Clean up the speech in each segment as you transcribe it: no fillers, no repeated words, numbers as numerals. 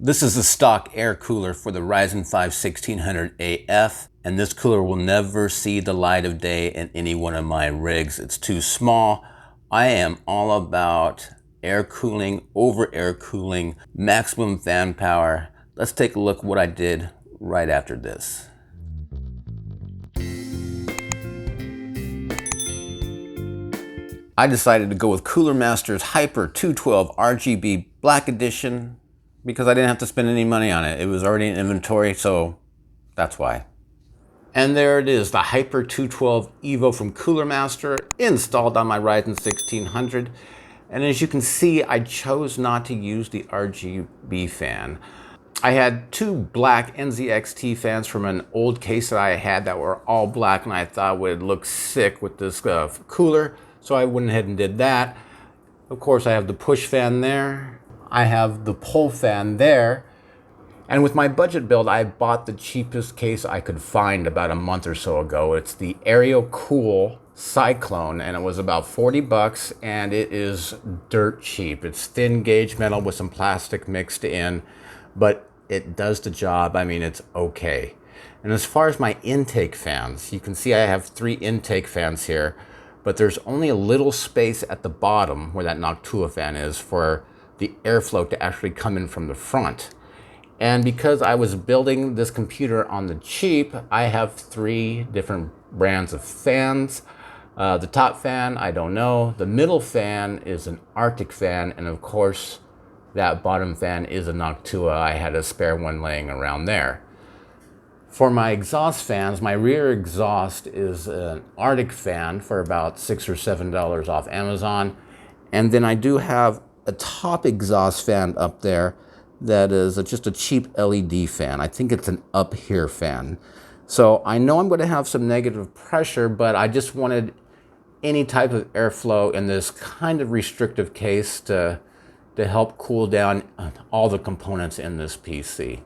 This is the stock air cooler for the Ryzen 5 1600AF, and this cooler will never see the light of day in any one of my rigs. It's too small. I am all about air cooling, over air cooling, maximum fan power. Let's take a look what I did right after this. I decided to go with Cooler Master's Hyper 212 RGB Black Edition because I didn't have to spend any money on it. It was already in inventory, so that's why. And there it is, the Hyper 212 Evo from Cooler Master, installed on my Ryzen 1600. And as you can see, I chose not to use the RGB fan. I had two black NZXT fans from an old case that I had that were all black, and I thought would look sick with this cooler. So I went ahead and did that. Of course, I have the push fan there. I have the pull fan there. And with my budget build, I bought the cheapest case I could find about a month or so ago. It's the AeroCool Cyclone, and it was about 40 bucks, and it is dirt cheap. It's thin gauge metal with some plastic mixed in, but it does the job. I mean, it's okay. And as far as my intake fans, you can see I have 3 intake fans here, but there's only a little space at the bottom where that Noctua fan is for the airflow to actually come in from the front. And because I was building this computer on the cheap, I have 3 different brands of fans. The top fan, I don't know. The middle fan is an Arctic fan, and of course, that bottom fan is a Noctua. I had a spare one laying around there. For my exhaust fans, my rear exhaust is an Arctic fan for about $6 or $7 off Amazon. And then I do have a top exhaust fan up there that is just a cheap LED fan. I think it's an up here fan. So I know I'm going to have some negative pressure, but I just wanted any type of airflow in this kind of restrictive case to help cool down all the components in this PC.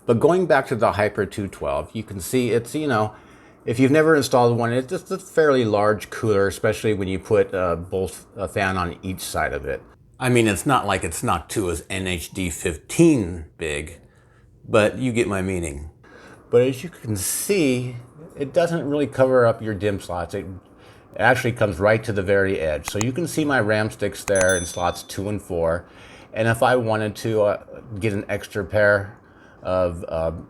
But going back to the Hyper 212, you can see it's, you know, if you've never installed one, it's just a fairly large cooler, especially when you put both a fan on each side of it. I mean, it's not like it's Noctua's NHD15 big, but you get my meaning. But as you can see, it doesn't really cover up your DIMM slots. It actually comes right to the very edge. So you can see my RAM sticks there in slots 2 and 4. And if I wanted to get an extra pair of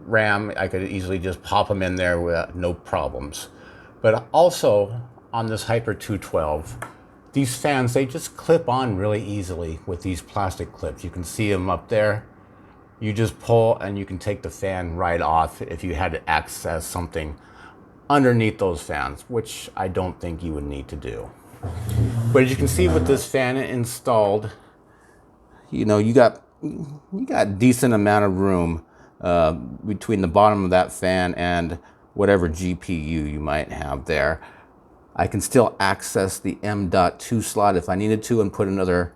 RAM, I could easily just pop them in there with no problems. But also on this Hyper 212, these fans, they just clip on really easily with these plastic clips. You can see them up there. You just pull and you can take the fan right off if you had to access something underneath those fans, which I don't think you would need to do. But as you can see with this fan installed, you know, you got decent amount of room between the bottom of that fan and whatever GPU you might have there. I can still access the M.2 slot if I needed to and put another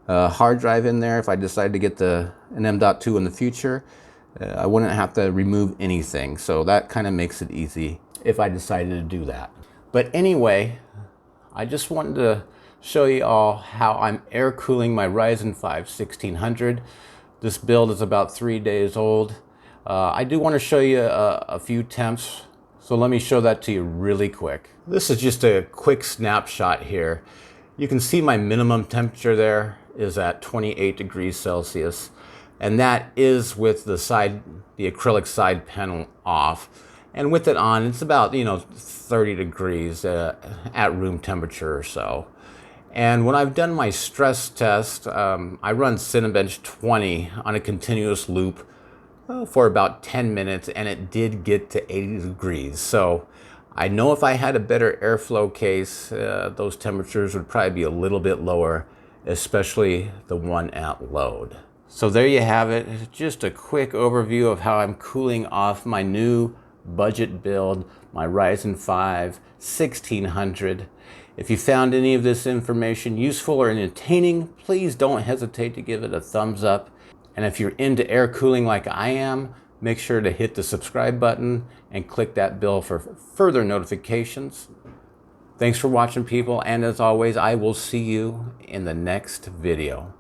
hard drive in there if I decided to get an M.2 in the future. I wouldn't have to remove anything, so that kind of makes it easy if I decided to do that. But anyway, I just wanted to show you all how I'm air cooling my Ryzen 5 1600. This build is about 3 days old. I do want to show you a few temps, so let me show that to you really quick. This is just a quick snapshot here. You can see my minimum temperature there is at 28 degrees Celsius, and that is with the acrylic side panel off. And with it on, it's about, you know, 30 degrees at room temperature or so. And when I've done my stress test, I run Cinebench 20 on a continuous loop for about 10 minutes, and it did get to 80 degrees. So I know if I had a better airflow case, those temperatures would probably be a little bit lower, especially the one at load. So there you have it. Just a quick overview of how I'm cooling off my new budget build, my Ryzen 5 1600. If you found any of this information useful or entertaining, please don't hesitate to give it a thumbs up. And if you're into air cooling like I am, make sure to hit the subscribe button and click that bell for further notifications. Thanks for watching, people, and as always, I will see you in the next video.